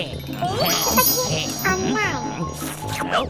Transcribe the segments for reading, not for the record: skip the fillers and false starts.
SuperKids Online. Hello，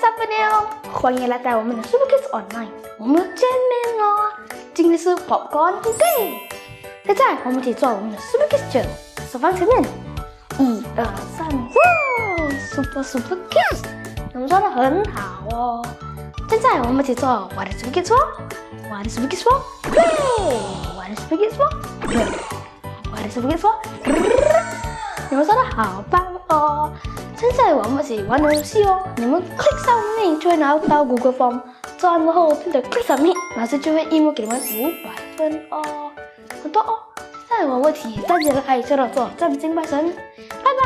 小朋友，欢迎来到我们的 SuperKids Online。我们见面了，今天是 Popcorn Day。现在我们一起做我们的 SuperKids 酒，手放前面，1、2、3，哇 ，SuperKids， 我们做的很好哦。现在我们一起做我的 SuperKids 说，我的 SuperKids 说，对，我的 SuperKids 说，对，我的 SuperKids 说，你们说的好棒哦。现在我们一起玩游戏哦，你们 click 上面就会拿到 Google Form， 做完之后记得 click 上面，老师就会义务给你们500分哦，很多哦。现在我们一起站起来，接着做站敬拜神，拜拜。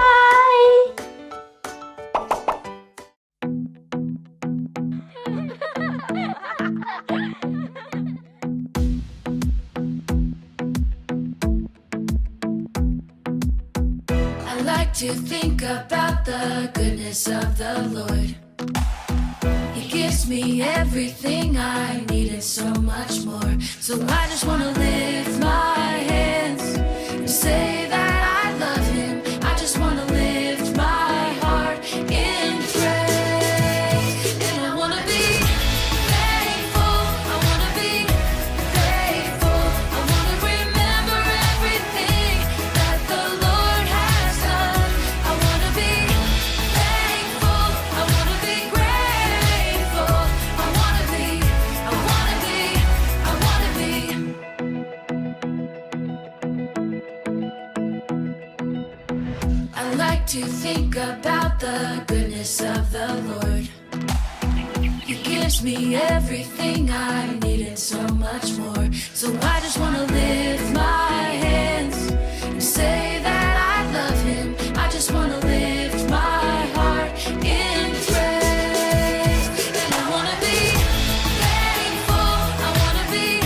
To think about the goodness of the Lord. He gives me everything I need and so much more. So I just want to lift my hands and say that I love Him. I just want to lift my heart in praise. And I want to be thankful. I want to be faithful. I want to remember everything that the Lord has done. I want to be thankful. I want to be grateful. I want to be. I like to think about the goodness of the Lord. He gives me everything I need and so much more. So I just want to lift my hands and say that I love Him. I just want to lift my heart in praise. And I want to be thankful. I want to be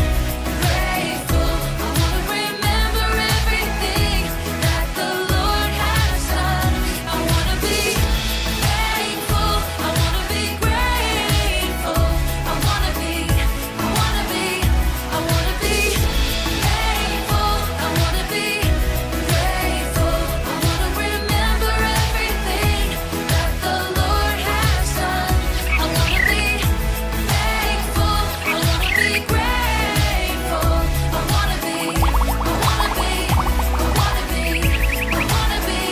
grateful. I want to remember everything that the Lord has done. I want to be thankful. I want to be grateful. I want to be thankful. I want to be grateful. I want to remember everything that the Lord has done. I want to be thankful. I want to be grateful. I want to be. I want to be. I want to be. I want to be.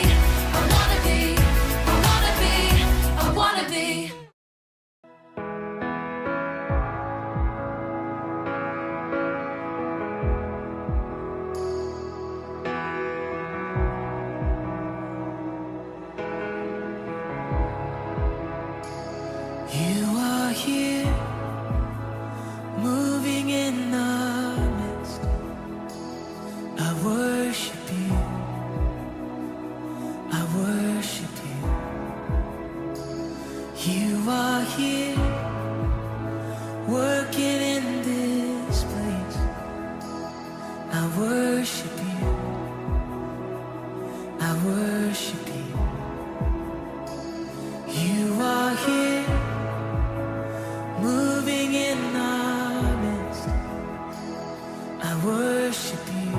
I want to be. I want to be. I want to be. You are here, moving in the midst. I worship you. I worship you. You are here, working in this place. I worship you. I worship you. You are here, moving in our midst. I worship you.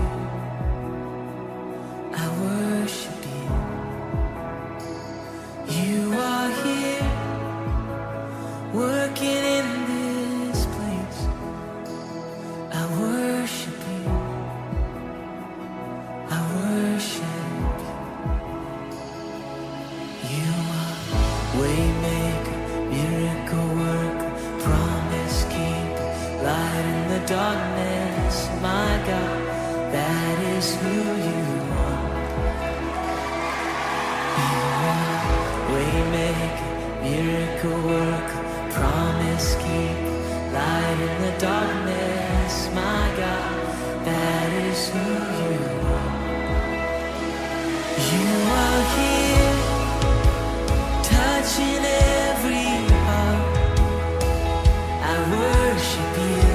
I worship you. You are here, working in this place. I worship you. I worship you. You are waymaker, miracle worker, promise keeper, light in the darkness. My God, that is who you are. You are waymaker, miracle worker, promise keeper, light in the darkness. My God, that is who you are. You are here, touching every heart. I worship you.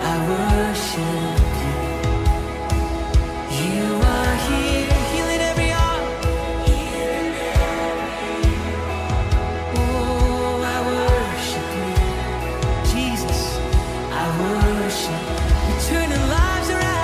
I worship you. You are here, healing every heart. Oh, I worship you, Jesus. I worship. You're turning lives around.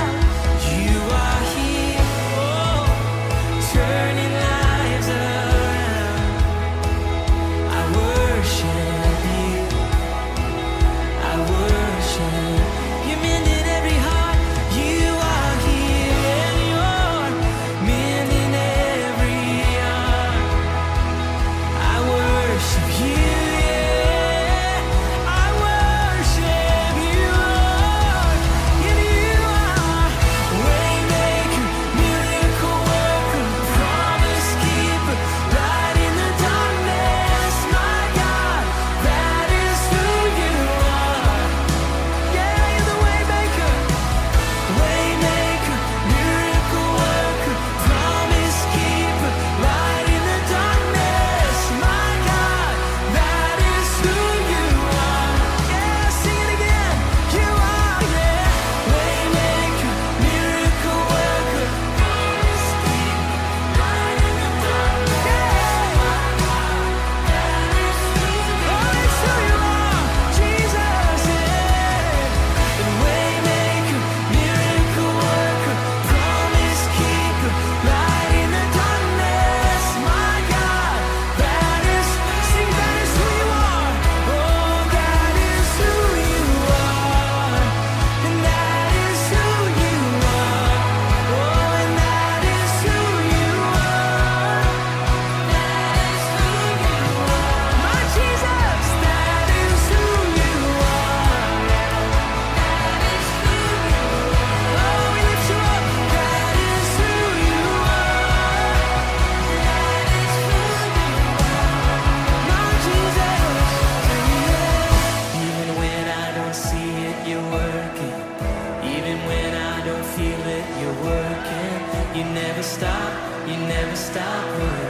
don't feel it, you're working. You never stop working. You never stop working.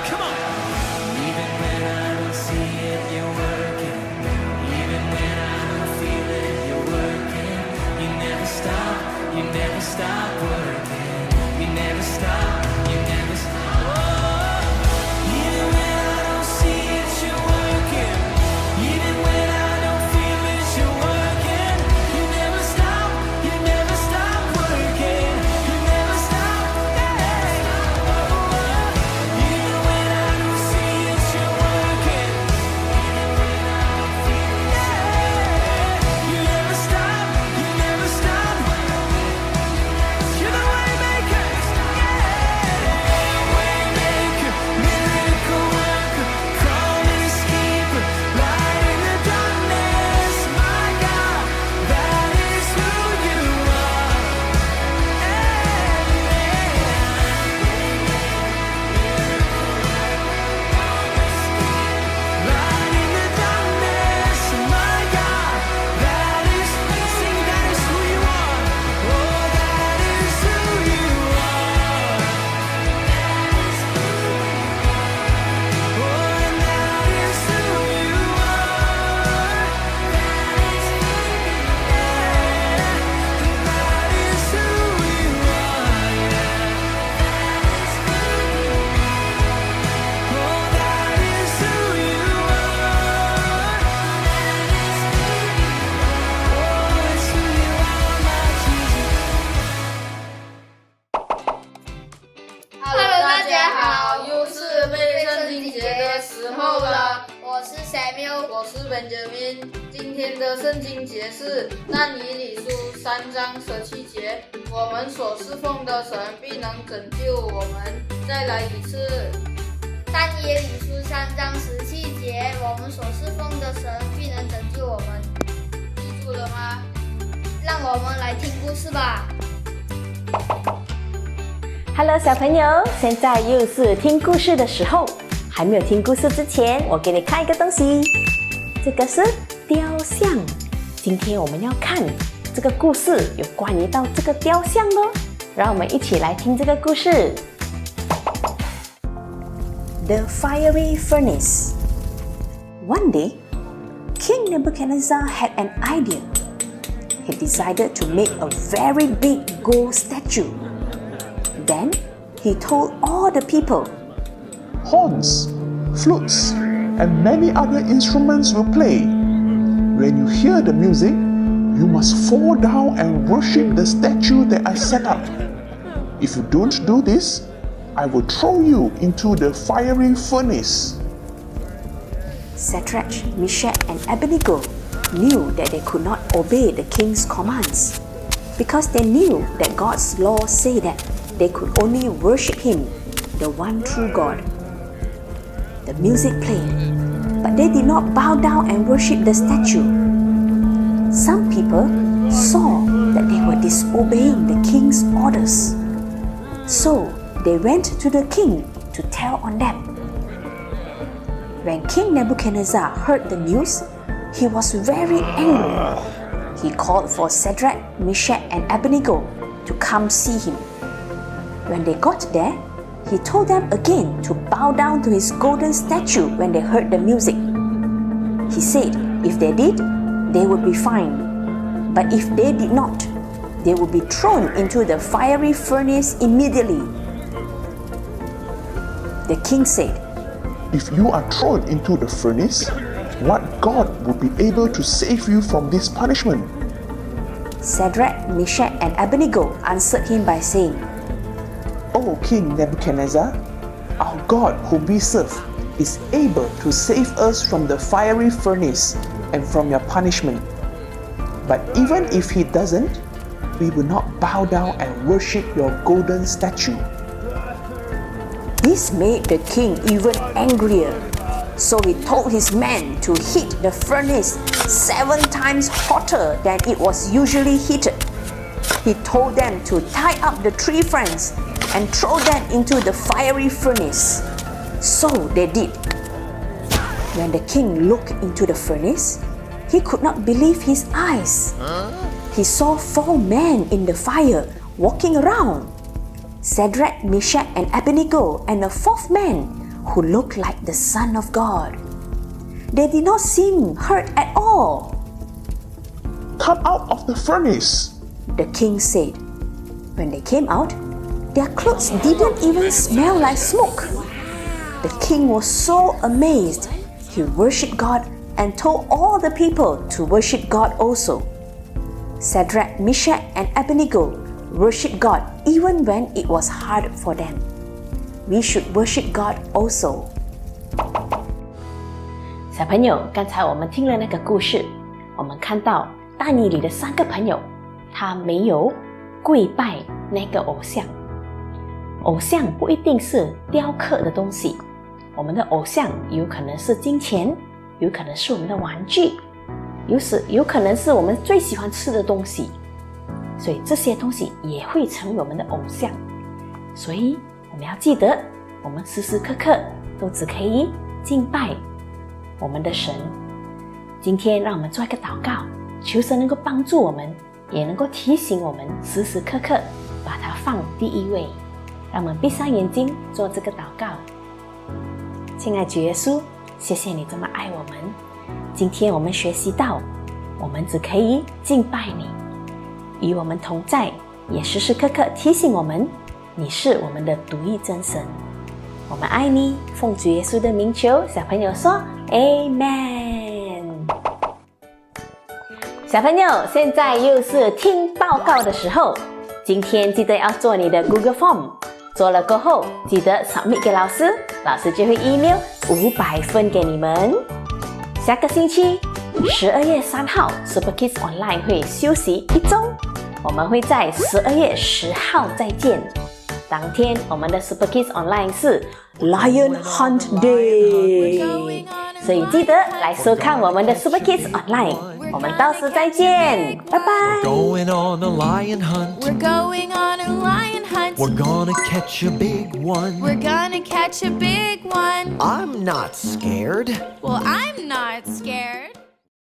Come on! Even when I don't see it, you're working. Even when I don't feel it, you're working. You never stop working. You never stop. Oh, even when I don't see it, you're working. Even when I don't feel it, you're working. You never stop working. You never stop. Even when I don't see it, you're working. You never stop. You're the way maker. Waymaker, miracle worker, promise keeper, light in the darkness. My God, that is who you are. Light in the darkness. My God, that is who you are. Oh, that is who you are. Oh, and that is who you are. That is who you are. Oh, that is who you are. Oh, it's who you are, my Jesus. Hello， 大家好，又是背圣经节的时候了。我是 Samuel， 我是 Benjamin。今天的圣经节是但以理书3章17节，我们所侍奉的神必能拯救我们。再来一次。但以理书3章17节，我们所侍奉的神必能拯救我们。记住了吗？让我们来听故事吧。Hello， 小朋友，现在又是听故事的时候。还没有听故事之前，我给你看一个东西，这个是雕像。今天我们要看这个故事，有关于到这个雕像的，让我们一起来听这个故事。The Fiery Furnace. One day, King Nebuchadnezzar had an idea. He decided to make a very big gold statue. Then he told all the people, Horns, flutes, and many other instruments will play. When you hear the music, you must fall down and worship the statue that I set up. If you don't do this, I will throw you into the fiery furnace. Shadrach, Meshach, and Abednego knew that they could not obey the king's commands because they knew that God's law said that they could only worship Him, the one true God. The music played, but they did not bow down and worship the statue. Some people saw that they were disobeying the king's orders. So they went to the king to tell on them. When King Nebuchadnezzar heard the news, he was very angry. He called for Shadrach, Meshach, and Abednego to come see him. When they got there, he told them again to bow down to his golden statue when they heard the music. He said if they did, they would be fine. But if they did not, they would be thrown into the fiery furnace immediately. The king said, If you are thrown into the furnace, what God will be able to save you from this punishment? Shadrach, Meshach, and Abednego answered him by saying, O King Nebuchadnezzar, our God whom we serve is able to save us from the fiery furnace and from your punishment. But even if he doesn't, we will not bow down and worship your golden statue. This made the king even angrier. So he told his men to heat the furnace 7 times hotter than it was usually heated. He told them to tie up the 3 friends and throw them into the fiery furnace. So they did. When the king looked into the furnace, He could not believe his eyes. He saw 4 men in the fire walking around. Shadrach, Meshach, and Abednego, and a 4th man who looked like the Son of God. They did not seem hurt at all. Come out of the furnace, The king said. When they came out, their clothes didn't even smell like smoke. The king was so amazed. He worshipped God and told all the people to worship God also. Shadrach, Meshach, and Abednego worshiped God even when it was hard for them. We should worship God also. 小朋友，刚才我们听了那个故事，我们看到但以理的3个朋友，他没有跪拜那个偶像。偶像不一定是雕刻的东西，我们的偶像有可能是金钱，有可能是我们的玩具，有可能是我们最喜欢吃的东西，所以这些东西也会成为我们的偶像。所以我们要记得，我们时时刻刻都只可以敬拜我们的神。今天让我们做一个祷告，求神能够帮助我们，也能够提醒我们时时刻刻把它放第一位。让我们闭上眼睛做这个祷告。亲爱主耶稣，谢谢你这么爱我们。今天我们学习到，我们只可以敬拜你，与我们同在，也时时刻刻提醒我们，你是我们的独一真神。我们爱你，奉主耶稣的名求。小朋友说 Amen。 小朋友，现在又是听报告的时候，今天记得要做你的 Google Form， 做了过后记得 submit 给老师，老师就会 email 500分给你们。下个星期12月3号 SuperKids Online 会休息1周，我们会在12月10号再见。当天我们的 SuperKids Online 是 Lion Hunt Day， 所以记得来收看我们的 SuperKids Online。我们到时再见，拜拜。 Going on a lion hunt. We're going on a lion hunt. We're gonna catch a big one. We're gonna catch a big one. I'm not scared. Well, I'm not scared.